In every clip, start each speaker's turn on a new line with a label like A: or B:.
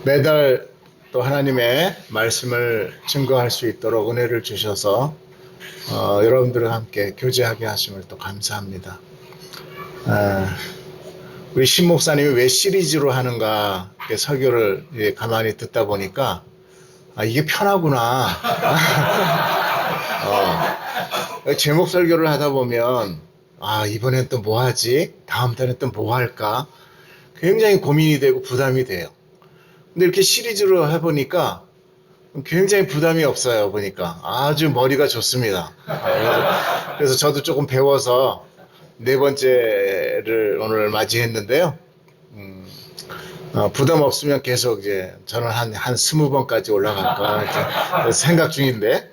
A: 매달 또 하나님의 말씀을 증거할 수 있도록 은혜를 주셔서 여러분들과 함께 교제하게 하심을 또 감사합니다. 우리 신 목사님이 왜 시리즈로 하는가 설교를 가만히 듣다 보니까 이게 편하구나. 제목 설교를 하다 보면 이번엔 또 뭐 하지? 다음 달엔 또 뭐 할까? 굉장히 고민이 되고 부담이 돼요. 근데 이렇게 시리즈로 해보니까 굉장히 부담이 없어요. 보니까 아주 머리가 좋습니다. 그래서 저도 조금 배워서 네 번째를 오늘 맞이했는데요. 부담 없으면 계속 이제 저는 한 20번까지 올라갈까 생각 중인데,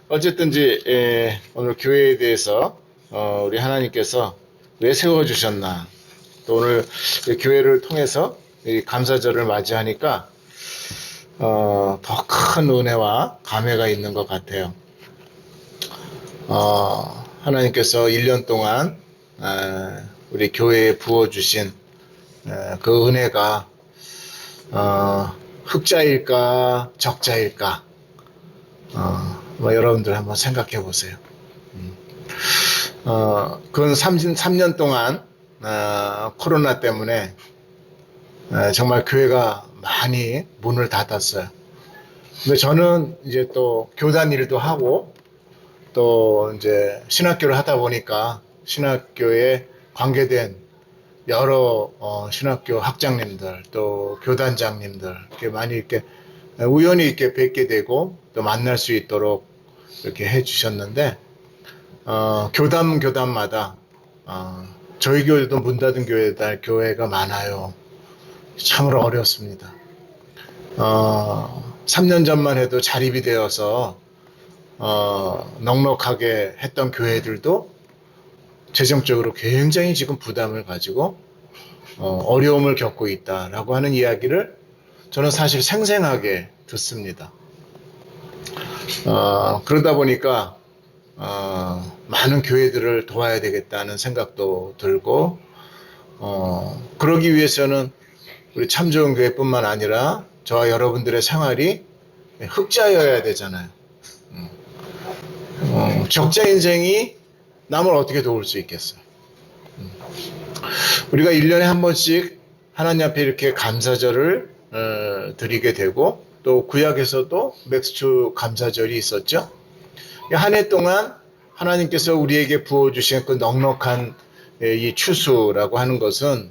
A: 어쨌든지 오늘 교회에 대해서 우리 하나님께서 왜 세워주셨나, 또 오늘 교회를 통해서 이 감사절을 맞이하니까 더 큰 은혜와 감회가 있는 것 같아요. 하나님께서 1년 동안 우리 교회에 부어주신 그 은혜가 흑자일까 적자일까, 여러분들 한번 생각해 보세요. 근 3년 동안 코로나 때문에 정말 교회가 많이 문을 닫았어요. 근데 저는 이제 또 교단 일도 하고 또 이제 신학교를 하다 보니까 신학교에 관계된 여러 신학교 학장님들 또 교단장님들 이렇게 많이 이렇게 우연히 이렇게 뵙게 되고 또 만날 수 있도록 이렇게 해주셨는데, 교단마다 저희 교회도 문 닫은 교회가 많아요. 참으로 어렵습니다. 3년 전만 해도 자립이 되어서 넉넉하게 했던 교회들도 재정적으로 굉장히 지금 부담을 가지고 어려움을 겪고 있다라고 하는 이야기를 저는 사실 생생하게 듣습니다. 그러다 보니까 많은 교회들을 도와야 되겠다는 생각도 들고, 그러기 위해서는 우리 참 좋은 교회뿐만 아니라 저와 여러분들의 생활이 흑자여야 되잖아요. 적자 인생이 남을 어떻게 도울 수 있겠어요? 우리가 1년에 한 번씩 하나님 앞에 이렇게 감사절을 드리게 되고, 또 구약에서도 맥주 감사절이 있었죠. 한 해 동안 하나님께서 우리에게 부어주신 그 넉넉한 이 추수라고 하는 것은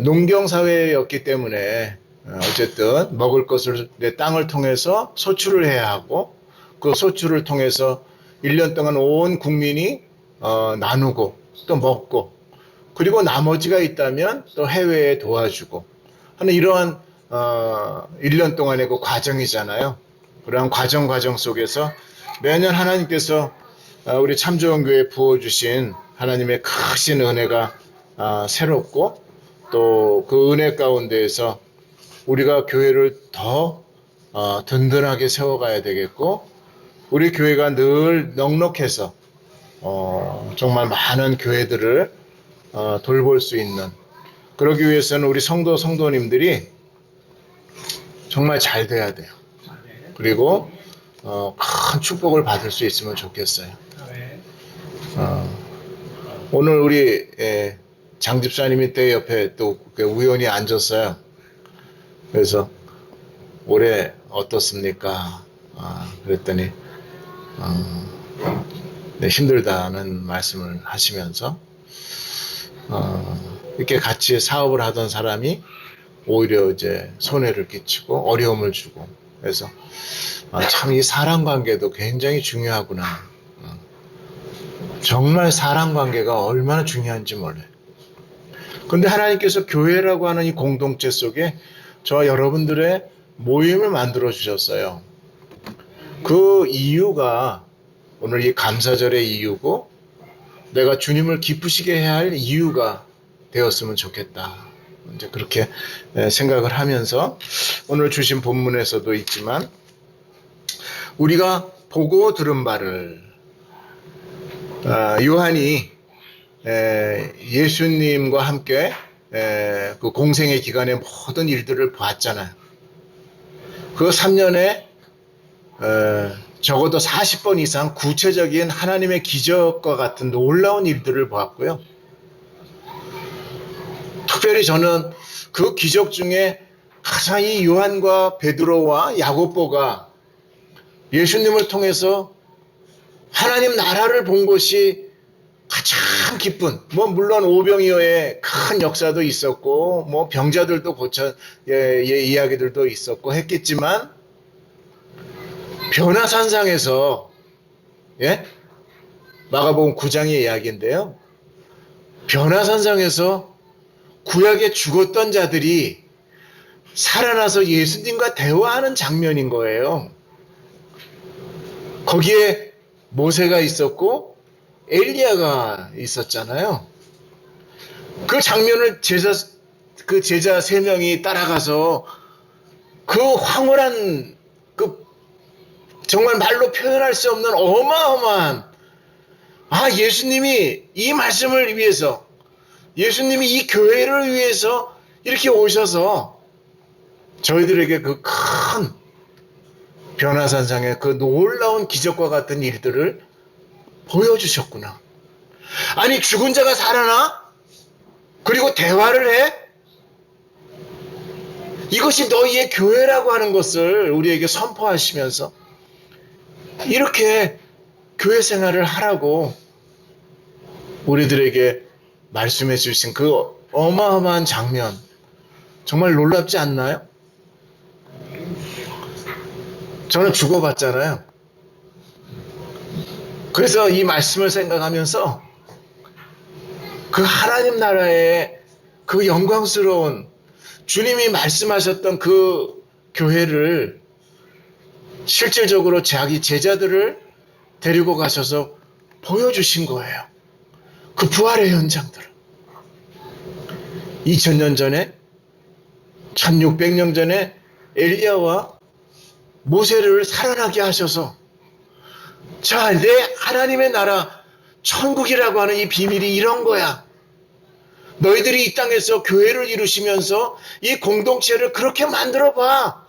A: 농경사회였기 때문에 어쨌든 먹을 것을 내 땅을 통해서 소출을 해야 하고, 그 소출을 통해서 1년 동안 온 국민이 나누고 또 먹고, 그리고 나머지가 있다면 또 해외에 도와주고 하는 이러한 1년 동안의 그 과정이잖아요. 그러한 과정 속에서 매년 하나님께서 우리 참 좋은 교회에 부어주신 하나님의 크신 은혜가 새롭고, 또 그 은혜 가운데에서 우리가 교회를 더 든든하게 세워가야 되겠고, 우리 교회가 늘 넉넉해서 정말 많은 교회들을 돌볼 수 있는, 그러기 위해서는 우리 성도님들이 정말 잘 돼야 돼요. 그리고 큰 축복을 받을 수 있으면 좋겠어요. 오늘 우리 장 집사님이 때 옆에 또 우연히 앉았어요. 그래서 올해 어떻습니까? 그랬더니 네, 힘들다는 말씀을 하시면서 이렇게 같이 사업을 하던 사람이 오히려 이제 손해를 끼치고 어려움을 주고, 그래서 참 이 사람 관계도 굉장히 중요하구나. 정말 사람 관계가 얼마나 중요한지 몰라요. 근데 하나님께서 교회라고 하는 이 공동체 속에 저와 여러분들의 모임을 만들어 주셨어요. 그 이유가 오늘 이 감사절의 이유고, 내가 주님을 기쁘시게 해야 할 이유가 되었으면 좋겠다. 이제 그렇게 생각을 하면서 오늘 주신 본문에서도 있지만, 우리가 보고 들은 바를, 요한이 예수님과 함께 그 공생의 기간의 모든 일들을 봤잖아요. 그 3년에 적어도 40번 이상 구체적인 하나님의 기적과 같은 놀라운 일들을 보았고요. 특별히 저는 그 기적 중에 가장 이 요한과 베드로와 야고보가 예수님을 통해서 하나님 나라를 본 것이 가장 기쁜, 물론 오병이어의 큰 역사도 있었고, 병자들도 이야기들도 있었고 했겠지만, 변화산상에서, 마가복음 9장의 이야기인데요. 변화산상에서 구약에 죽었던 자들이 살아나서 예수님과 대화하는 장면인 거예요. 거기에 모세가 있었고 엘리야가 있었잖아요. 그 장면을 제자 3명이 따라가서 그 황홀한 정말 말로 표현할 수 없는 어마어마한 예수님이 이 말씀을 위해서, 예수님이 이 교회를 위해서 이렇게 오셔서 저희들에게 그 큰 변화산상의 그 놀라운 기적과 같은 일들을 보여주셨구나. 아니, 죽은 자가 살아나? 그리고 대화를 해? 이것이 너희의 교회라고 하는 것을 우리에게 선포하시면서 이렇게 교회 생활을 하라고 우리들에게 말씀해 주신 그 어마어마한 장면, 정말 놀랍지 않나요? 저는 죽어봤잖아요. 그래서 이 말씀을 생각하면서 그 하나님 나라의 그 영광스러운 주님이 말씀하셨던 그 교회를 실질적으로 자기 제자들을 데리고 가셔서 보여주신 거예요. 그 부활의 현장들을. 2000년 전에, 1600년 전에 엘리야와 모세를 살아나게 하셔서 자, 내 하나님의 나라 천국이라고 하는 이 비밀이 이런 거야. 너희들이 이 땅에서 교회를 이루시면서 이 공동체를 그렇게 만들어 봐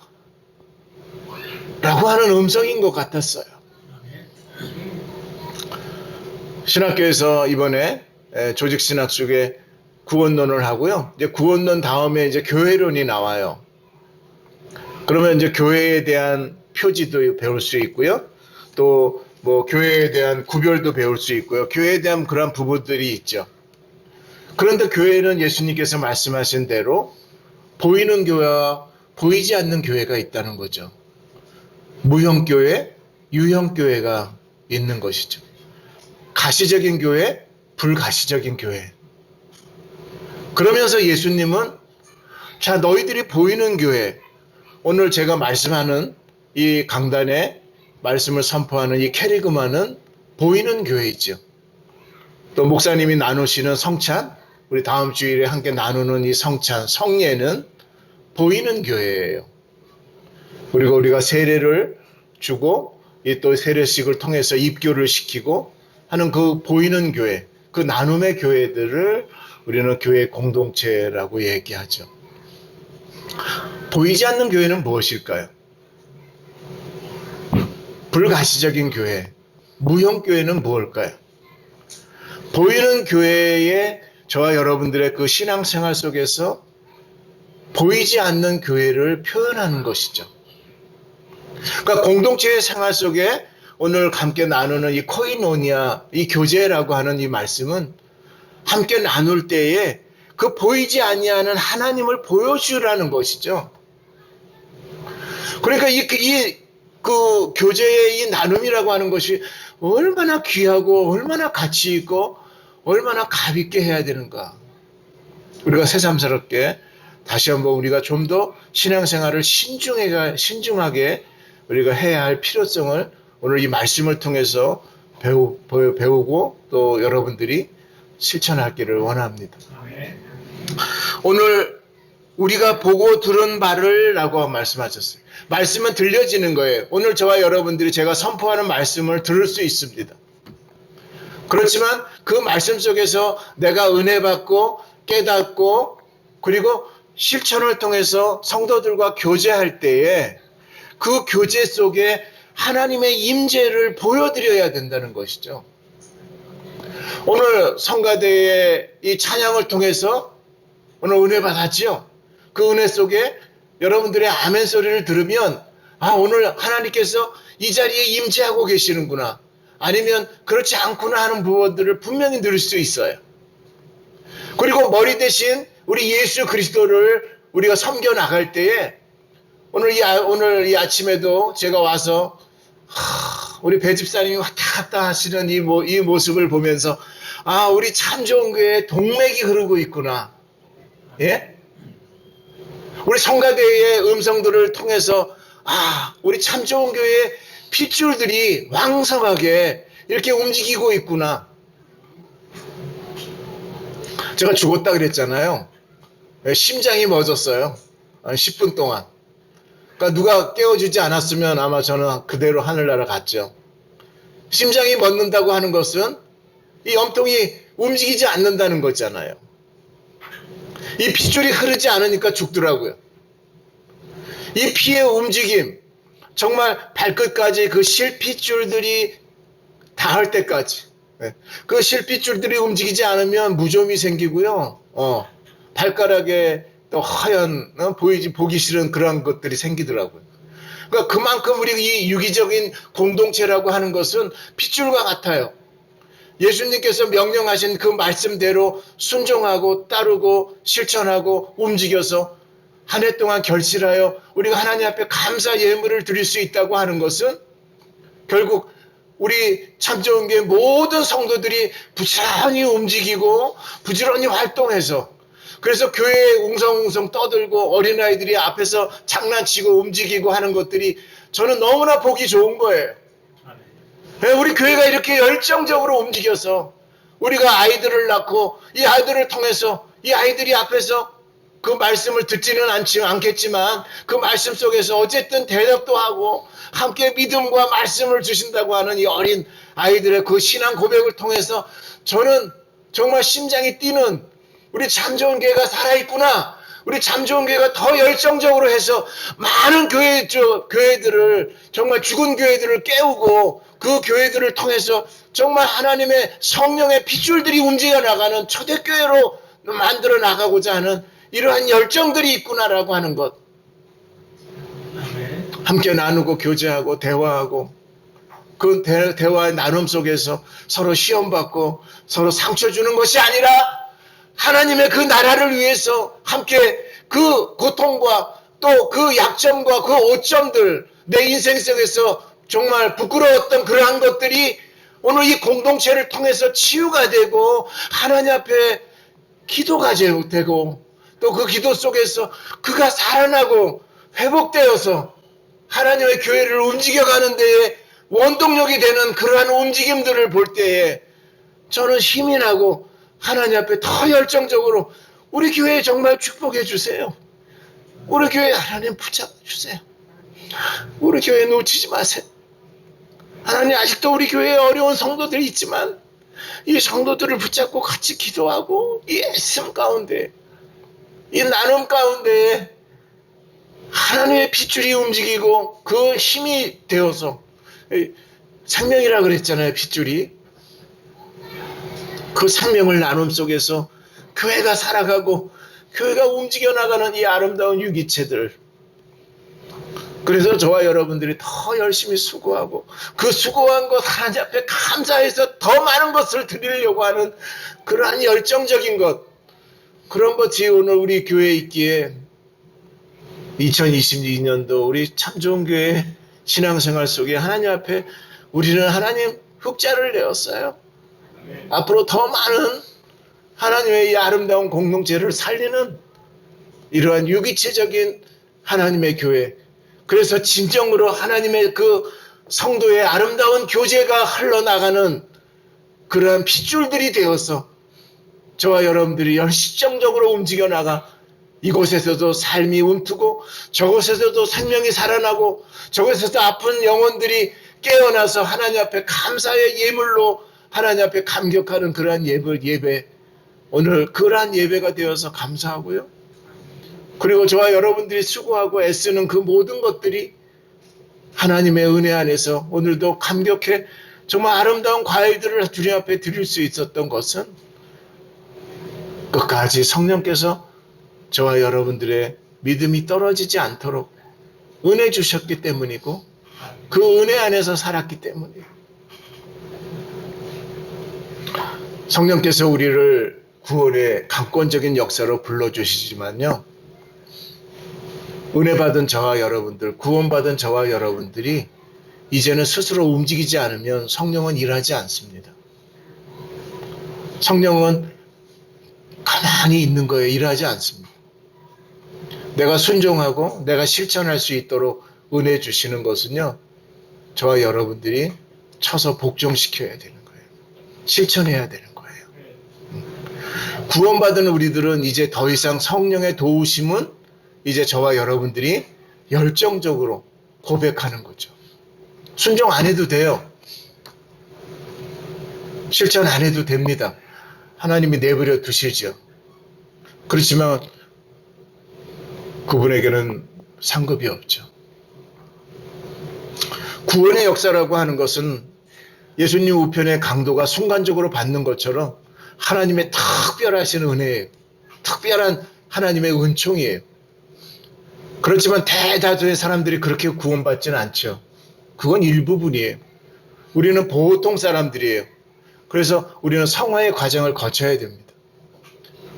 A: 라고 하는 음성인 것 같았어요. 신학교에서 이번에 조직신학 쪽에 구원론을 하고요. 이제 구원론 다음에 이제 교회론이 나와요. 그러면 이제 교회에 대한 표지도 배울 수 있고요. 또 교회에 대한 구별도 배울 수 있고요. 교회에 대한 그런 부분들이 있죠. 그런데 교회는 예수님께서 말씀하신 대로 보이는 교회와 보이지 않는 교회가 있다는 거죠. 무형교회, 유형교회가 있는 것이죠. 가시적인 교회, 불가시적인 교회. 그러면서 예수님은 자, 너희들이 보이는 교회, 오늘 제가 말씀하는 이 강단에 말씀을 선포하는 이 캐리그마는 보이는 교회이죠. 또 목사님이 나누시는 성찬, 우리 다음 주일에 함께 나누는 이 성찬, 성례는 보이는 교회예요. 그리고 우리가 세례를 주고 이 또 세례식을 통해서 입교를 시키고 하는 그 보이는 교회, 그 나눔의 교회들을 우리는 교회 공동체라고 얘기하죠. 보이지 않는 교회는 무엇일까요? 불가시적인 교회, 무형교회는 무엇일까요? 보이는 교회에 저와 여러분들의 그 신앙생활 속에서 보이지 않는 교회를 표현하는 것이죠. 그러니까 공동체의 생활 속에 오늘 함께 나누는 이 코이노니아, 이 교제라고 하는 이 말씀은 함께 나눌 때에 그 보이지 아니하는 하나님을 보여주라는 것이죠. 그러니까 그 교제의 이 나눔이라고 하는 것이 얼마나 귀하고 얼마나 가치 있고 얼마나 값 있게 해야 되는가. 우리가 새삼스럽게 다시 한번 우리가 좀 더 신앙생활을 신중하게 우리가 해야 할 필요성을 오늘 이 말씀을 통해서 배우고 또 여러분들이 실천하기를 원합니다. 오늘 우리가 보고 들은 바를 라고 말씀하셨어요. 말씀은 들려지는 거예요. 오늘 저와 여러분들이 제가 선포하는 말씀을 들을 수 있습니다. 그렇지만 그 말씀 속에서 내가 은혜 받고 깨닫고 그리고 실천을 통해서 성도들과 교제할 때에 그 교제 속에 하나님의 임재를 보여드려야 된다는 것이죠. 오늘 성가대의 이 찬양을 통해서 오늘 은혜 받았지요. 그 은혜 속에 여러분들의 아멘 소리를 들으면 오늘 하나님께서 이 자리에 임재하고 계시는구나, 아니면 그렇지 않구나 하는 부분들을 분명히 들을 수 있어요. 그리고 머리 대신 우리 예수 그리스도를 우리가 섬겨 나갈 때에 오늘 이 아침에도 제가 와서 우리 배집사님이 왔다 갔다 하시는 이 모습을 보면서 우리 참 좋은 교회에 동맥이 흐르고 있구나. 예? 우리 성가대의 음성들을 통해서 우리 참 좋은 교회의 핏줄들이 왕성하게 이렇게 움직이고 있구나. 제가 죽었다 그랬잖아요. 심장이 멎었어요. 10분 동안. 그러니까 누가 깨워주지 않았으면 아마 저는 그대로 하늘나라 갔죠. 심장이 멎는다고 하는 것은 이 염통이 움직이지 않는다는 거잖아요. 이 핏줄이 흐르지 않으니까 죽더라고요. 이 피의 움직임, 정말 발끝까지 그 실핏줄들이 닿을 때까지, 그 실핏줄들이 움직이지 않으면 무좀이 생기고요. 발가락에 또 하얀 보기 싫은 그런 것들이 생기더라고요. 그러니까 그만큼 우리 이 유기적인 공동체라고 하는 것은 핏줄과 같아요. 예수님께서 명령하신 그 말씀대로 순종하고 따르고 실천하고 움직여서 한 해 동안 결실하여 우리가 하나님 앞에 감사 예물을 드릴 수 있다고 하는 것은 결국 우리 참 좋은 교회 모든 성도들이 부지런히 움직이고 부지런히 활동해서, 그래서 교회에 웅성웅성 떠들고 어린아이들이 앞에서 장난치고 움직이고 하는 것들이 저는 너무나 보기 좋은 거예요. 우리 교회가 이렇게 열정적으로 움직여서 우리가 아이들을 낳고 이 아이들을 통해서 이 아이들이 앞에서 그 말씀을 듣지는 않겠지만 그 말씀 속에서 어쨌든 대답도 하고 함께 믿음과 말씀을 주신다고 하는 이 어린 아이들의 그 신앙 고백을 통해서 저는 정말 심장이 뛰는, 우리 참 좋은 교회가 살아있구나, 우리 참 좋은 교회가 더 열정적으로 해서 많은 교회들을, 정말 죽은 교회들을 깨우고 그 교회들을 통해서 정말 하나님의 성령의 핏줄들이 움직여 나가는 초대교회로 만들어 나가고자 하는 이러한 열정들이 있구나라고 하는 것. 함께 나누고 교제하고 대화하고 그 대화의 나눔 속에서 서로 시험받고 서로 상처 주는 것이 아니라 하나님의 그 나라를 위해서 함께 그 고통과 또 그 약점과 그 오점들, 내 인생 속에서 정말 부끄러웠던 그러한 것들이 오늘 이 공동체를 통해서 치유가 되고 하나님 앞에 기도가 되고 또 그 기도 속에서 그가 살아나고 회복되어서 하나님의 교회를 움직여가는 데에 원동력이 되는 그러한 움직임들을 볼 때에 저는 힘이 나고 하나님 앞에 더 열정적으로 우리 교회에 정말 축복해 주세요. 우리 교회 하나님 붙잡아 주세요. 우리 교회 놓치지 마세요. 하나님, 아직도 우리 교회에 어려운 성도들이 있지만 이 성도들을 붙잡고 같이 기도하고 이 애씀 가운데, 이 나눔 가운데 하나님의 핏줄이 움직이고 그 힘이 되어서, 생명이라 그랬잖아요. 핏줄이. 그 생명을 나눔 속에서 교회가 살아가고 교회가 움직여 나가는 이 아름다운 유기체들. 그래서 저와 여러분들이 더 열심히 수고하고 그 수고한 것 하나님 앞에 감사해서 더 많은 것을 드리려고 하는 그러한 열정적인 것, 그런 것이 오늘 우리 교회에 있기에 2022년도 우리 참 좋은 교회 신앙생활 속에 하나님 앞에 우리는 하나님 흑자를 내었어요. 앞으로 더 많은 하나님의 이 아름다운 공동체를 살리는 이러한 유기체적인 하나님의 교회, 그래서 진정으로 하나님의 그 성도의 아름다운 교제가 흘러나가는 그러한 핏줄들이 되어서 저와 여러분들이 열정적으로 움직여 나가 이곳에서도 삶이 움트고 저곳에서도 생명이 살아나고 저곳에서 아픈 영혼들이 깨어나서 하나님 앞에 감사의 예물로 하나님 앞에 감격하는 그러한 예배, 오늘 그러한 예배가 되어서 감사하고요. 그리고 저와 여러분들이 수고하고 애쓰는 그 모든 것들이 하나님의 은혜 안에서 오늘도 감격해 정말 아름다운 과일들을 주님 앞에 드릴 수 있었던 것은 끝까지 성령께서 저와 여러분들의 믿음이 떨어지지 않도록 은혜 주셨기 때문이고 그 은혜 안에서 살았기 때문이에요. 성령께서 우리를 구원의 강권적인 역사로 불러주시지만요, 은혜 받은 저와 여러분들, 구원받은 저와 여러분들이 이제는 스스로 움직이지 않으면 성령은 일하지 않습니다. 성령은 가만히 있는 거예요. 일하지 않습니다. 내가 순종하고 내가 실천할 수 있도록 은혜 주시는 것은요, 저와 여러분들이 쳐서 복종시켜야 되는 거예요. 실천해야 되는 거예요. 구원받은 우리들은 이제 더 이상 성령의 도우심은 이제 저와 여러분들이 열정적으로 고백하는 거죠. 순종 안 해도 돼요. 실천 안 해도 됩니다. 하나님이 내버려 두시죠. 그렇지만 그분에게는 상급이 없죠. 구원의 역사라고 하는 것은 예수님 우편의 강도가 순간적으로 받는 것처럼 하나님의 특별하신 은혜예요. 특별한 하나님의 은총이에요. 그렇지만 대다수의 사람들이 그렇게 구원받지는 않죠. 그건 일부분이에요. 우리는 보통 사람들이에요. 그래서 우리는 성화의 과정을 거쳐야 됩니다.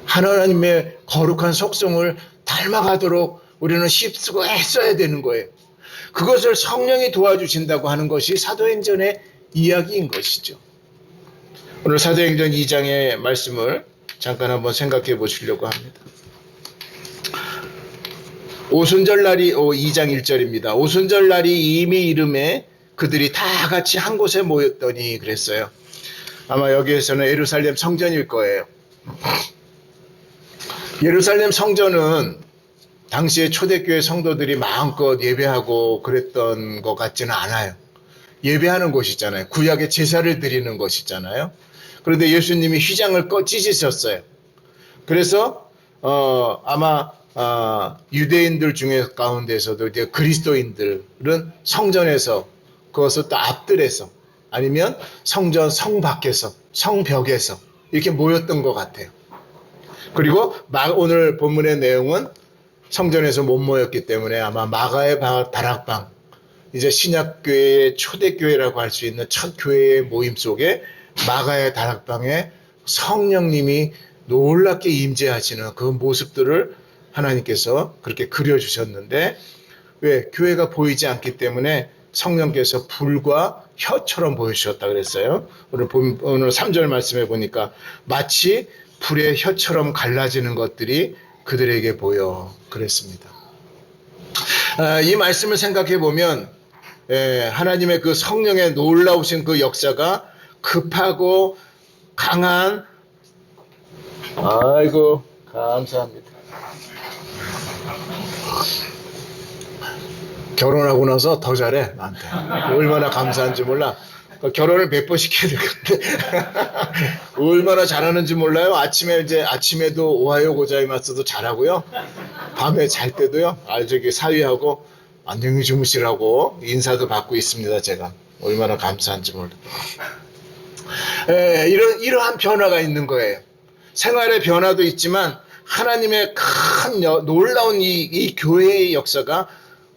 A: 하나님의 거룩한 속성을 닮아가도록 우리는 힘쓰고 애써야 되는 거예요. 그것을 성령이 도와주신다고 하는 것이 사도행전의 이야기인 것이죠. 오늘 사도행전 2장의 말씀을 잠깐 한번 생각해 보시려고 합니다. 오순절날이 2장 1절입니다. 오순절날이 이미 이름에 그들이 다 같이 한 곳에 모였더니 그랬어요. 아마 여기에서는 예루살렘 성전일 거예요. 예루살렘 성전은 당시에 초대교회 성도들이 마음껏 예배하고 그랬던 것 같지는 않아요. 예배하는 곳이잖아요. 구약의 제사를 드리는 곳이잖아요. 그런데 예수님이 휘장을 찢으셨어요. 그래서 아마 유대인들 중에 가운데서도 이제 그리스도인들은 성전에서 그것을 또 앞들에서 아니면 성전 성 밖에서 성벽에서 이렇게 모였던 것 같아요. 그리고 오늘 본문의 내용은 성전에서 못 모였기 때문에 아마 마가의 다락방, 이제 신약교회의 초대교회라고 할 수 있는 첫 교회의 모임 속에 마가의 다락방에 성령님이 놀랍게 임재하시는 그 모습들을 하나님께서 그렇게 그려주셨는데, 왜? 교회가 보이지 않기 때문에 성령께서 불과 혀처럼 보여주셨다 그랬어요. 오늘 3절 말씀에 보니까 마치 불의 혀처럼 갈라지는 것들이 그들에게 보여 그랬습니다. 이 말씀을 생각해 보면 하나님의 그 성령의 놀라우신 그 역사가 급하고 강한, 아이고 감사합니다. 결혼하고 나서 더 잘해 나한테. 얼마나 감사한지 몰라. 결혼을 100번 시켜야 되겠는데 얼마나 잘하는지 몰라요. 아침에도 오하요 고자이마스도 잘하고요. 밤에 잘 때도요. 저기 사위하고 안녕히 주무시라고 인사도 받고 있습니다. 제가 얼마나 감사한지 몰라요. 이러한 변화가 있는 거예요. 생활의 변화도 있지만 하나님의 큰 놀라운 이 교회의 역사가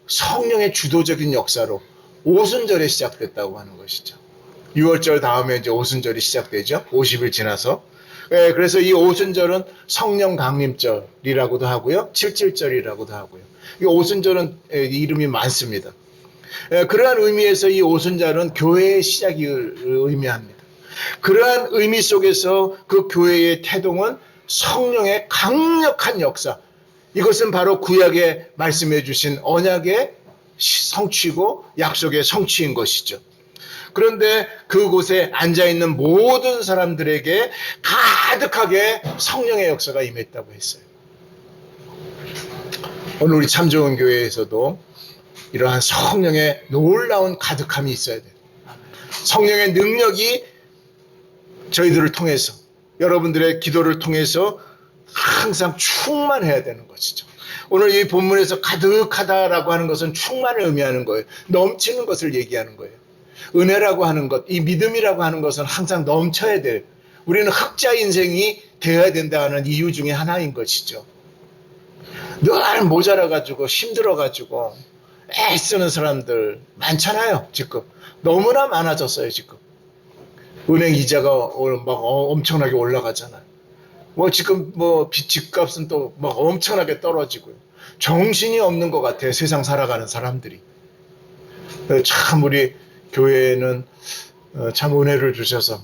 A: 성령의 주도적인 역사로 오순절에 시작됐다고 하는 것이죠. 6월절 다음에 이제 오순절이 시작되죠. 50일 지나서. 그래서 이 오순절은 성령 강림절이라고도 하고요. 칠칠절이라고도 하고요. 이 오순절은 이름이 많습니다. 그러한 의미에서 이 오순절은 교회의 시작을 의미합니다. 그러한 의미 속에서 그 교회의 태동은 성령의 강력한 역사, 이것은 바로 구약에 말씀해 주신 언약의 성취고 약속의 성취인 것이죠. 그런데 그곳에 앉아있는 모든 사람들에게 가득하게 성령의 역사가 임했다고 했어요. 오늘 우리 참 좋은 교회에서도 이러한 성령의 놀라운 가득함이 있어야 돼요. 성령의 능력이 저희들을 통해서, 여러분들의 기도를 통해서 항상 충만해야 되는 것이죠. 오늘 이 본문에서 가득하다라고 하는 것은 충만을 의미하는 거예요. 넘치는 것을 얘기하는 거예요. 은혜라고 하는 것, 이 믿음이라고 하는 것은 항상 넘쳐야 돼요. 우리는 흑자 인생이 되어야 된다는 이유 중에 하나인 것이죠. 늘 모자라가지고 힘들어가지고 애쓰는 사람들 많잖아요. 지금 너무나 많아졌어요. 지금 은행 이자가 막 엄청나게 올라가잖아요. 뭐 지금 뭐 집값은 또 막 엄청나게 떨어지고요. 정신이 없는 것 같아요. 세상 살아가는 사람들이. 참 우리 교회에는 참 은혜를 주셔서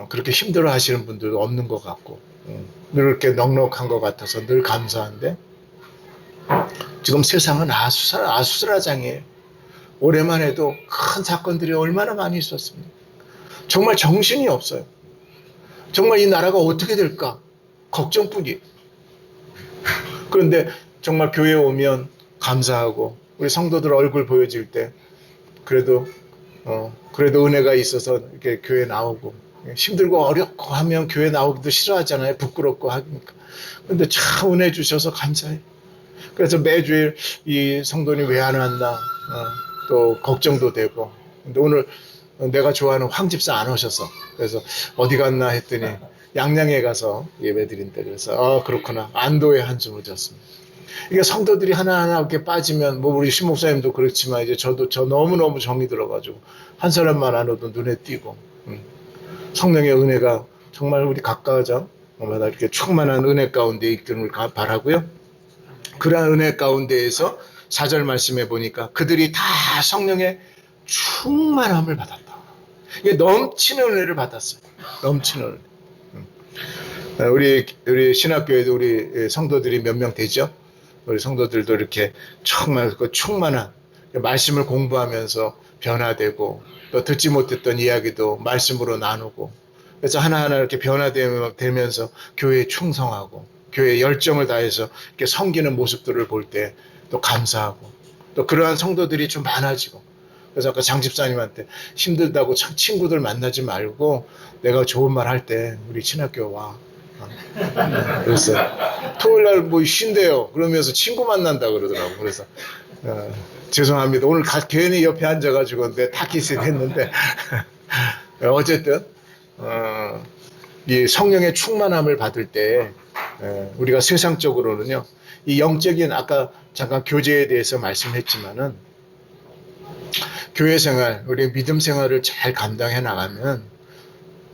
A: 그렇게 힘들어 하시는 분들도 없는 것 같고 늘 이렇게 넉넉한 것 같아서 늘 감사한데 지금 세상은 아수라장이에요. 올해만 해도 큰 사건들이 얼마나 많이 있었습니다. 정말 정신이 없어요. 정말 이 나라가 어떻게 될까 걱정뿐이에요. 그런데 정말 교회에 오면 감사하고 우리 성도들 얼굴 보여질 때 그래도 은혜가 있어서 이렇게 교회 나오고 힘들고 어렵고 하면 교회 나오기도 싫어하잖아요. 부끄럽고 하니까. 그런데 참 은혜 주셔서 감사해요. 그래서 매주일 이 성도님 왜 안 왔나 또 걱정도 되고. 근데 오늘 내가 좋아하는 황 집사 안 오셔서 그래서 어디 갔나 했더니 양양에 가서 예배드린다. 그래서 그렇구나. 안도의 한숨을 잤습니다. 이게 성도들이 하나하나 이렇게 빠지면 뭐 우리 신 목사님도 그렇지만 이제 저 너무너무 정이 들어가지고 한 사람만 안 오도 눈에 띄고 성령의 은혜가 정말 우리 각가정 마다 이렇게 충만한 은혜 가운데 있기를 바라고요. 그러한 은혜 가운데에서 4절 말씀해 보니까 그들이 다 성령의 충만함을 받았다. 이게 넘치는 은혜를 받았어요. 넘치는 은혜. 우리 신학교에도 우리 성도들이 몇 명 되죠? 우리 성도들도 이렇게 정말 그 충만한 말씀을 공부하면서 변화되고 또 듣지 못했던 이야기도 말씀으로 나누고 그래서 하나하나 이렇게 변화되면서 교회에 충성하고 교회에 열정을 다해서 이렇게 섬기는 모습들을 볼 때 또 감사하고 또 그러한 성도들이 좀 많아지고 그래서 아까 장 집사님한테 힘들다고 친구들 만나지 말고 내가 좋은 말 할 때 우리 신학교 와. 그래서 토요일날 뭐 쉰대요. 그러면서 친구 만난다 그러더라고. 그래서 죄송합니다. 오늘 괜히 옆에 앉아가지고 내 타깃을 했는데 어쨌든 이 성령의 충만함을 받을 때 우리가 세상적으로는요. 이 영적인 아까 잠깐 교제에 대해서 말씀했지만은 교회 생활, 우리 믿음 생활을 잘 감당해 나가면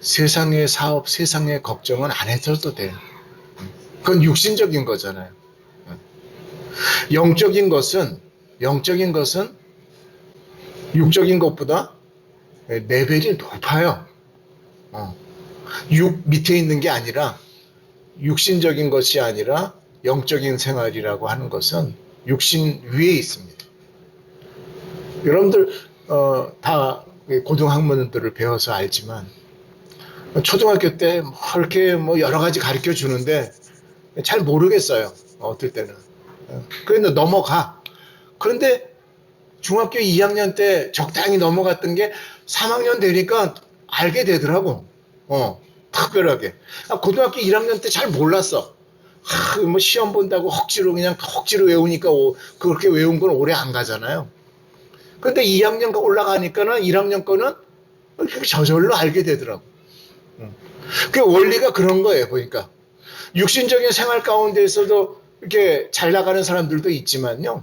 A: 세상의 사업, 세상의 걱정은 안 해서도 돼요. 그건 육신적인 거잖아요. 영적인 것은 육적인 것보다 레벨이 높아요. 육 밑에 있는 게 아니라 육신적인 것이 아니라 영적인 생활이라고 하는 것은 육신 위에 있습니다. 여러분들 다 고등학문들을 배워서 알지만 초등학교 때 이렇게 여러 가지 가르쳐 주는데 잘 모르겠어요. 어떨 때는. 그런데 넘어가. 그런데 중학교 2학년 때 적당히 넘어갔던 게 3학년 되니까 알게 되더라고. 특별하게. 고등학교 1학년 때 잘 몰랐어. 뭐 시험 본다고 억지로 외우니까 그렇게 외운 건 오래 안 가잖아요. 그런데 2학년 올라가니까는 1학년 거는 저절로 알게 되더라고. 그 원리가 그런 거예요, 보니까. 육신적인 생활 가운데에서도 이렇게 잘 나가는 사람들도 있지만요.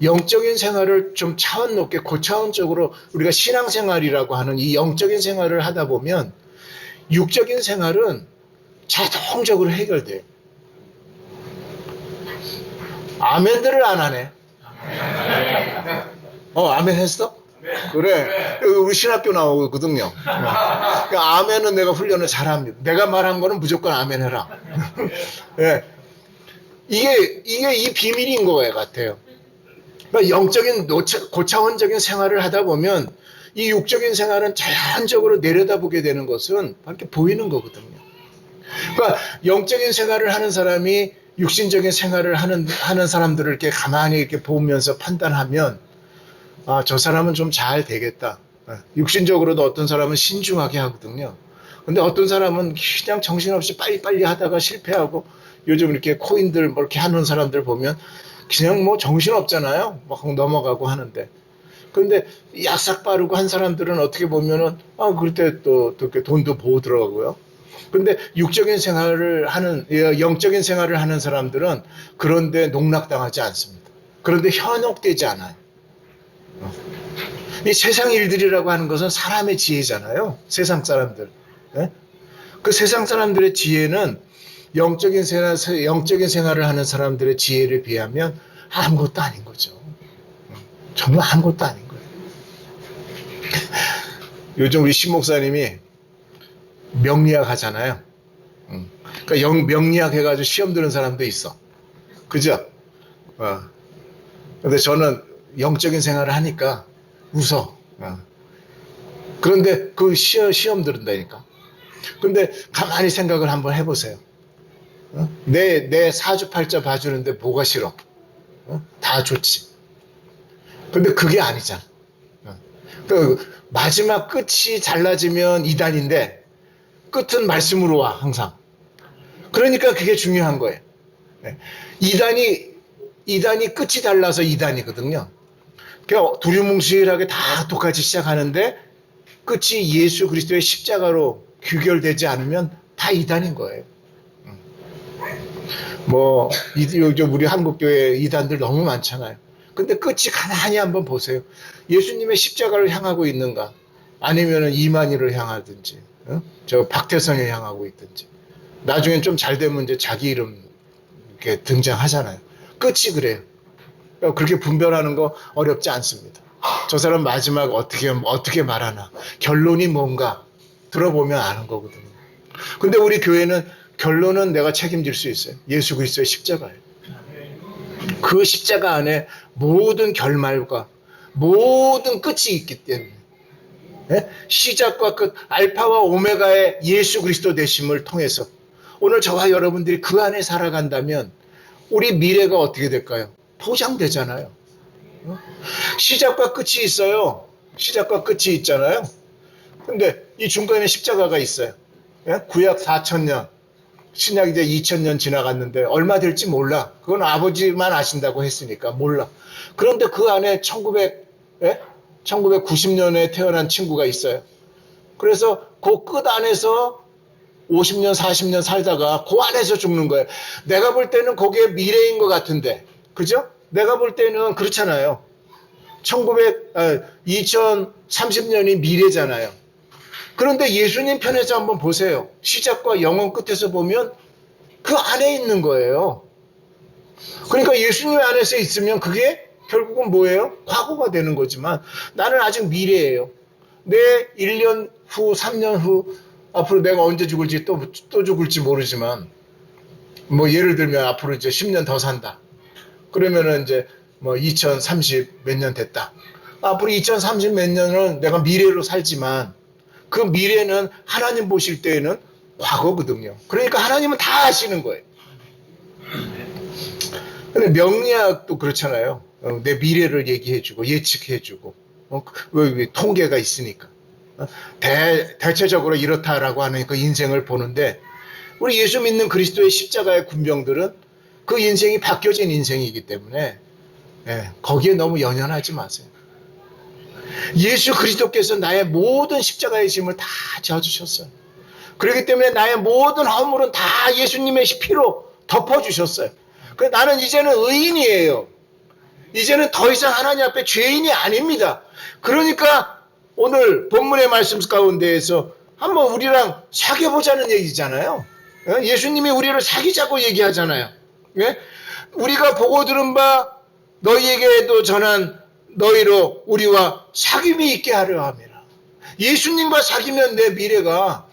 A: 영적인 생활을 좀 차원 높게 고차원적으로 우리가 신앙생활이라고 하는 이 영적인 생활을 하다 보면 육적인 생활은 자동적으로 해결돼요. 아멘들을 안 하네. 아멘 했어? 그래. 우리 신학교 나오거든요. 그러니까 아멘은 내가 훈련을 잘합니다. 내가 말한 거는 무조건 아멘 해라. 네. 이게 이 비밀인 것 같아요. 그러니까 영적인 고차원적인 생활을 하다 보면 이 육적인 생활은 자연적으로 내려다보게 되는 것은 이렇게 보이는 거거든요. 그러니까 영적인 생활을 하는 사람이 육신적인 생활을 하는 사람들을 이렇게 가만히 이렇게 보면서 판단하면 저 사람은 좀 잘 되겠다. 육신적으로도 어떤 사람은 신중하게 하거든요. 근데 어떤 사람은 그냥 정신없이 빨리빨리 하다가 실패하고 요즘 이렇게 코인들 뭐 이렇게 하는 사람들 보면 그냥 뭐 정신없잖아요. 막 넘어가고 하는데. 그런데 약삭 빠르고 한 사람들은 어떻게 보면은, 그럴 때 또 이렇게 돈도 모으더라고요. 근데 육적인 생활을 하는, 영적인 생활을 하는 사람들은 그런데 농락당하지 않습니다. 그런데 현혹되지 않아요. 이 세상 일들이라고 하는 것은 사람의 지혜잖아요. 세상 사람들. 예? 그 세상 사람들의 지혜는 영적인 생활을 하는 사람들의 지혜를 비하면 아무것도 아닌 거죠. 정말 아무것도 아닌 거예요. 요즘 우리 신 목사님이 명리학 하잖아요. 그러니까 명리학 해가지고 시험 드는 사람도 있어. 그죠? 근데 저는 영적인 생활을 하니까 웃어. 그런데 그 시험 들은다니까. 근데 가만히 생각을 한번 해보세요. 내 사주팔자 봐주는데 뭐가 싫어? 다 좋지. 근데 그게 아니잖아. 그 마지막 끝이 잘라지면 이단인데 끝은 말씀으로 와 항상. 그러니까 그게 중요한 거예요. 이단이 끝이 달라서 이단이거든요. 그러니까 두리뭉실하게 다 똑같이 시작하는데 끝이 예수 그리스도의 십자가로 귀결되지 않으면 다 이단인 거예요. 뭐 요즘 우리 한국교회 이단들 너무 많잖아요. 근데 끝이 가만히 한번 보세요. 예수님의 십자가를 향하고 있는가? 아니면은 이만희를 향하든지, 저 박태선을 향하고 있든지. 나중엔 좀 잘 되면 이제 자기 이름 이렇게 등장하잖아요. 끝이 그래요. 그렇게 분별하는 거 어렵지 않습니다. 저 사람 마지막 어떻게 말하나, 결론이 뭔가 들어보면 아는 거거든요. 근데 우리 교회는 결론은 내가 책임질 수 있어요. 예수 그리스도의 십자가예요. 그 십자가 안에 모든 결말과 모든 끝이 있기 때문에, 시작과 끝, 알파와 오메가의 예수 그리스도 되심을 통해서 오늘 저와 여러분들이 그 안에 살아간다면 우리 미래가 어떻게 될까요? 보장되잖아요. 시작과 끝이 있어요. 시작과 끝이 있잖아요. 근데 이 중간에 십자가가 있어요. 구약 4,000년, 신약 이제 2,000년 지나갔는데 얼마 될지 몰라. 그건 아버지만 아신다고 했으니까 몰라. 그런데 그 안에 1990년에 태어난 친구가 있어요. 그래서 그 끝 안에서 50년, 40년 살다가 그 안에서 죽는 거예요. 내가 볼 때는 그게 미래인 것 같은데. 그죠? 내가 볼 때는 그렇잖아요. 2030년이 미래잖아요. 그런데 예수님 편에서 한번 보세요. 시작과 영원 끝에서 보면 그 안에 있는 거예요. 그러니까 예수님 안에서 있으면 그게 결국은 뭐예요? 과거가 되는 거지만 나는 아직 미래예요. 내 1년 후, 3년 후, 앞으로 내가 언제 죽을지 또 죽을지 모르지만, 뭐 예를 들면 앞으로 이제 10년 더 산다. 그러면은 이제 뭐 2030 몇 년 됐다. 앞으로 2030 몇 년은 내가 미래로 살지만 그 미래는 하나님 보실 때에는 과거거든요. 그러니까 하나님은 다 아시는 거예요. 근데 명리학도 그렇잖아요. 내 미래를 얘기해주고 예측해주고 왜 통계가 있으니까 대체적으로 이렇다라고 하는 그 인생을 보는데 우리 예수 믿는 그리스도의 십자가의 군병들은 그 인생이 바뀌어진 인생이기 때문에 거기에 너무 연연하지 마세요. 예수 그리스도께서 나의 모든 십자가의 짐을 다 져주셨어요. 그렇기 때문에 나의 모든 허물은 다 예수님의 피로 덮어주셨어요. 그래서 나는 이제는 의인이에요. 이제는 더 이상 하나님 앞에 죄인이 아닙니다. 그러니까 오늘 본문의 말씀 가운데에서 한번 우리랑 사귀어보자는 얘기잖아요. 예수님이 우리를 사귀자고 얘기하잖아요. 우리가 보고 들은 바 너희에게도 전한 너희로 우리와 사귐이 있게 하려 함이라. 예수님과 사귀면 내 미래가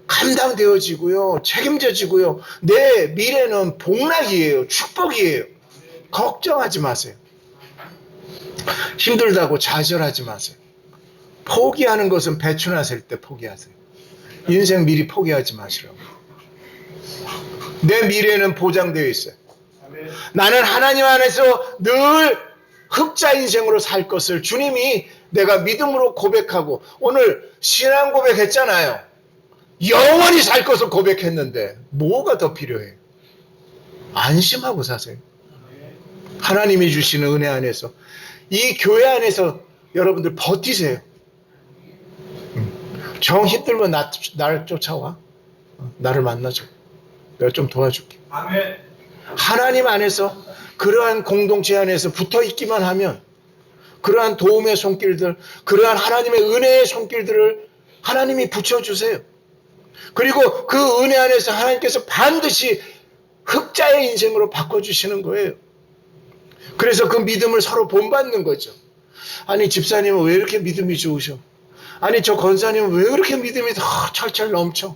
A: 감당되어지고요. 책임져지고요. 내 미래는 복락이에요. 축복이에요. 걱정하지 마세요. 힘들다고 좌절하지 마세요. 포기하는 것은 배추나셀 때 포기하세요. 인생 미리 포기하지 마시라고. 내 미래는 보장되어 있어요. 나는 하나님 안에서 늘 흑자 인생으로 살 것을 주님이 내가 믿음으로 고백하고 오늘 신앙 고백했잖아요. 영원히 살 것을 고백했는데 뭐가 더 필요해? 안심하고 사세요. 하나님이 주시는 은혜 안에서, 이 교회 안에서 여러분들 버티세요. 정 힘들면 나를 쫓아와. 나를 만나줘. 내가 좀 도와줄게. 하나님 안에서, 그러한 공동체 안에서 붙어 있기만 하면, 그러한 도움의 손길들, 그러한 하나님의 은혜의 손길들을 하나님이 붙여주세요. 그리고 그 은혜 안에서 하나님께서 반드시 흑자의 인생으로 바꿔주시는 거예요. 그래서 그 믿음을 서로 본받는 거죠. 아니, 집사님은 왜 이렇게 믿음이 좋으셔? 아니, 저 권사님은 왜 그렇게 믿음이 더 철철 넘쳐?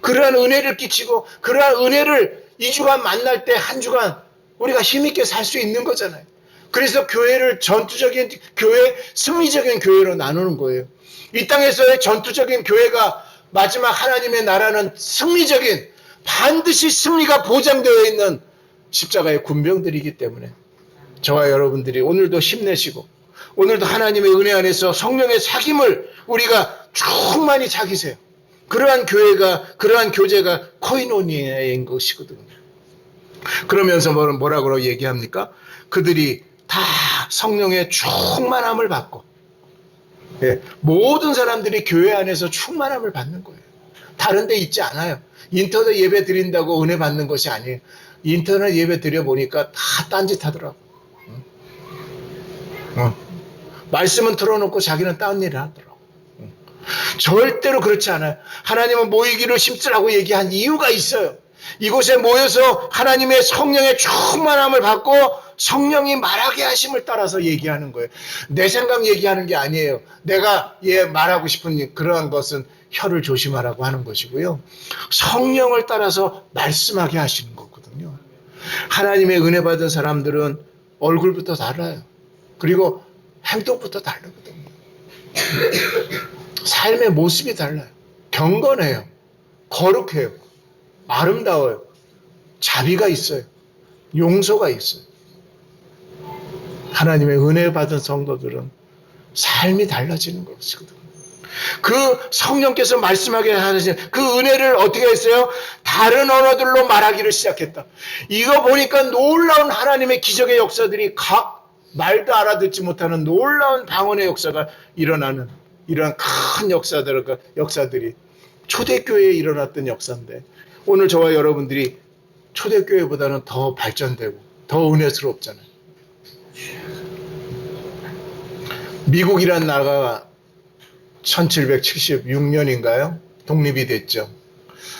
A: 그러한 은혜를 끼치고, 그러한 은혜를 2주간 만날 때 한 주간 우리가 힘있게 살 수 있는 거잖아요. 그래서 교회를 전투적인 교회, 승리적인 교회로 나누는 거예요. 이 땅에서의 전투적인 교회가 마지막 하나님의 나라는 승리적인, 반드시 승리가 보장되어 있는 십자가의 군병들이기 때문에 저와 여러분들이 오늘도 힘내시고, 오늘도 하나님의 은혜 안에서 성령의 사귐을 우리가 충만히 자기세요. 그러한 교회가, 그러한 교제가 코이노니아인 것이거든요. 그러면서 뭐라고 얘기합니까? 그들이 다 성령의 충만함을 받고, 모든 사람들이 교회 안에서 충만함을 받는 거예요. 다른 데 있지 않아요. 인터넷 예배 드린다고 은혜 받는 것이 아니에요. 인터넷 예배 드려보니까 다 딴짓 하더라고. 말씀은 틀어놓고 자기는 딴 일을 하더라고. 절대로 그렇지 않아요. 하나님은 모이기를 힘쓰라고 얘기한 이유가 있어요. 이곳에 모여서 하나님의 성령의 충만함을 받고 성령이 말하게 하심을 따라서 얘기하는 거예요. 내 생각 얘기하는 게 아니에요. 내가 말하고 싶은 그러한 것은 혀를 조심하라고 하는 것이고요. 성령을 따라서 말씀하게 하시는 거거든요. 하나님의 은혜 받은 사람들은 얼굴부터 달라요. 그리고 행동부터 다르거든요. 삶의 모습이 달라요. 경건해요. 거룩해요. 아름다워요. 자비가 있어요. 용서가 있어요. 하나님의 은혜 받은 성도들은 삶이 달라지는 것이거든요. 그 성령께서 말씀하게 하신 그 은혜를 어떻게 했어요? 다른 언어들로 말하기를 시작했다. 이거 보니까 놀라운 하나님의 기적의 역사들이 말도 알아듣지 못하는 놀라운 방언의 역사가 일어나는 이러한 큰 역사들이 초대교회에 일어났던 역사인데, 오늘 저와 여러분들이 초대교회보다는 더 발전되고 더 은혜스럽잖아요. 미국이란 나라가 1776년인가요? 독립이 됐죠.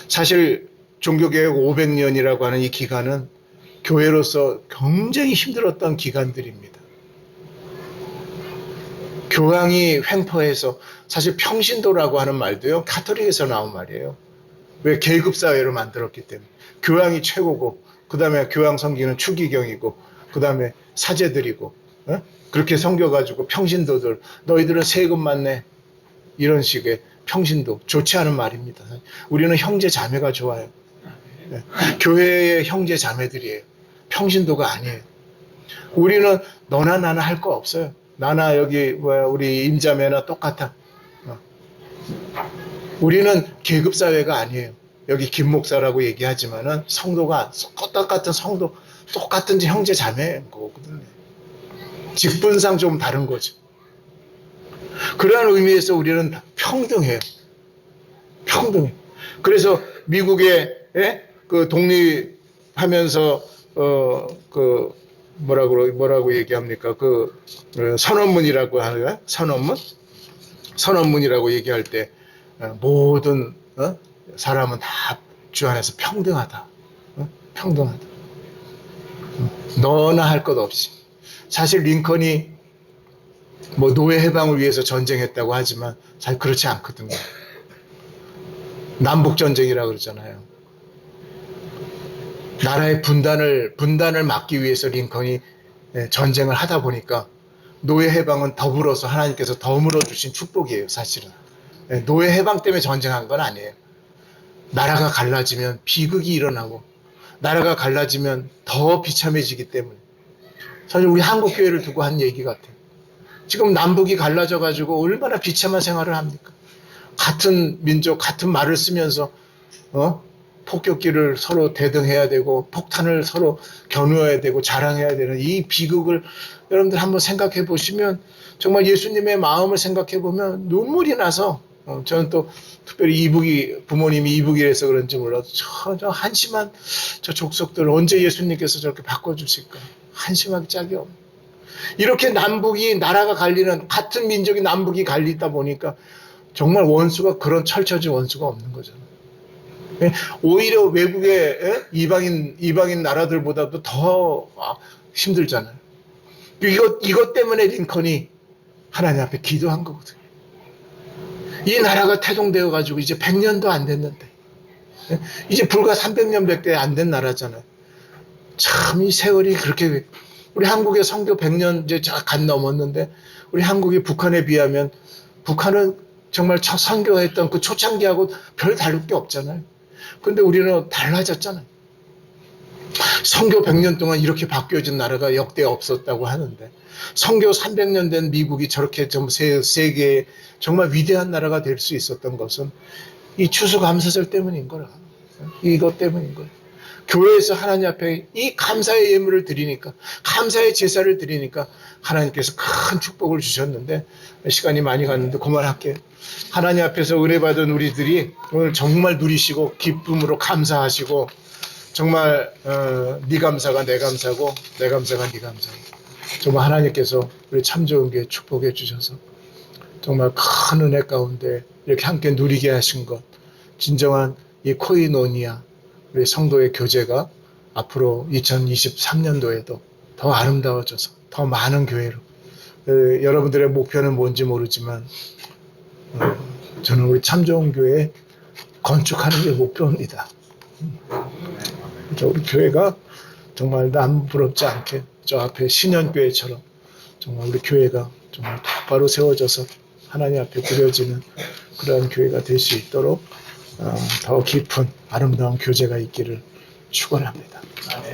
A: 사실 종교개혁 500년이라고 하는 이 기간은 교회로서 굉장히 힘들었던 기간들입니다. 교황이 횡포해서, 사실 평신도라고 하는 말도요, 가톨릭에서 나온 말이에요. 왜? 계급사회로 만들었기 때문에. 교황이 최고고, 그 다음에 교황 성기는 추기경이고, 그 다음에 사제들이고, 그렇게 섬겨가지고 평신도들, 너희들은 세금만 내. 이런 식의 평신도, 좋지 않은 말입니다. 우리는 형제 자매가 좋아요. 교회의 형제 자매들이에요. 평신도가 아니에요. 우리는 너나 나나 할 거 없어요. 나나 여기 우리 임자매나 똑같아. 우리는 계급사회가 아니에요. 여기 김 목사라고 얘기하지만은 성도가 똑같은 성도, 똑같은 형제 자매인 거거든요. 직분상 좀 다른 거죠. 그러한 의미에서 우리는 평등해요. 평등해. 그래서 미국의 그 독립하면서 그 뭐라고 얘기합니까? 그 선언문이라고 하나요? 선언문이라고 얘기할 때 모든 사람은 다 주 안에서 평등하다. 평등하다. 너나 할 것 없이. 사실 링컨이 뭐 노예 해방을 위해서 전쟁했다고 하지만 잘 그렇지 않거든요. 남북전쟁이라 그러잖아요. 나라의 분단을 막기 위해서 링컨이 전쟁을 하다 보니까 노예 해방은 더불어서 하나님께서 더불어 주신 축복이에요, 사실은. 노예 해방 때문에 전쟁한 건 아니에요. 나라가 갈라지면 비극이 일어나고, 나라가 갈라지면 더 비참해지기 때문에. 사실 우리 한국 교회를 두고 한 얘기 같아요. 지금 남북이 갈라져가지고 얼마나 비참한 생활을 합니까? 같은 민족, 같은 말을 쓰면서 폭격기를 서로 대등해야 되고 폭탄을 서로 겨누어야 되고 자랑해야 되는 이 비극을 여러분들 한번 생각해 보시면 정말 예수님의 마음을 생각해 보면 눈물이 나서 저는 또 특별히 부모님이 이북이라서 그런지 몰라도 저 한심한 저 족속들 언제 예수님께서 저렇게 바꿔주실까 한심하기 짝이 없네. 이렇게 나라가 갈리는 같은 민족이 남북이 갈리다 보니까 정말 원수가 그런 철저진 원수가 없는 거잖아요. 오히려 외국의 이방인 나라들보다도 더 힘들잖아요. 이것 때문에 링컨이 하나님 앞에 기도한 거거든요. 이 나라가 태동되어 가지고 이제 100년도 안 됐는데 이제 불과 300년밖에 안 된 나라잖아요. 참 이 세월이 그렇게 우리 한국의 선교 100년 이제 간 넘었는데 우리 한국이 북한에 비하면 북한은 정말 선교했던 그 초창기하고 별 다를 게 없잖아요. 그런데 우리는 달라졌잖아요. 선교 100년 동안 이렇게 바뀌어진 나라가 역대 없었다고 하는데 선교 300년 된 미국이 저렇게 세계에 정말 위대한 나라가 될 수 있었던 것은 이 추수감사절 때문인 거라. 이것 때문인 거예요. 교회에서 하나님 앞에 이 감사의 예물을 드리니까 감사의 제사를 드리니까 하나님께서 큰 축복을 주셨는데 시간이 많이 갔는데 그만할게요. 하나님 앞에서 은혜받은 우리들이 오늘 정말 누리시고 기쁨으로 감사하시고 정말 네 감사가 내 감사고 내 감사가 네 감사고 정말 하나님께서 우리 참 좋은 게 축복해 주셔서 정말 큰 은혜 가운데 이렇게 함께 누리게 하신 것 진정한 이 코이노니아 우리 성도의 교제가 앞으로 2023년도에도 더 아름다워져서 더 많은 교회로 여러분들의 목표는 뭔지 모르지만 저는 우리 참 좋은 교회 건축하는 게 목표입니다. 우리 교회가 정말 남 부럽지 않게 저 앞에 신현교회처럼 정말 우리 교회가 정말 똑바로 세워져서 하나님 앞에 드려지는 그러한 교회가 될 수 있도록 더 깊은 아름다운 교제가 있기를 축원합니다.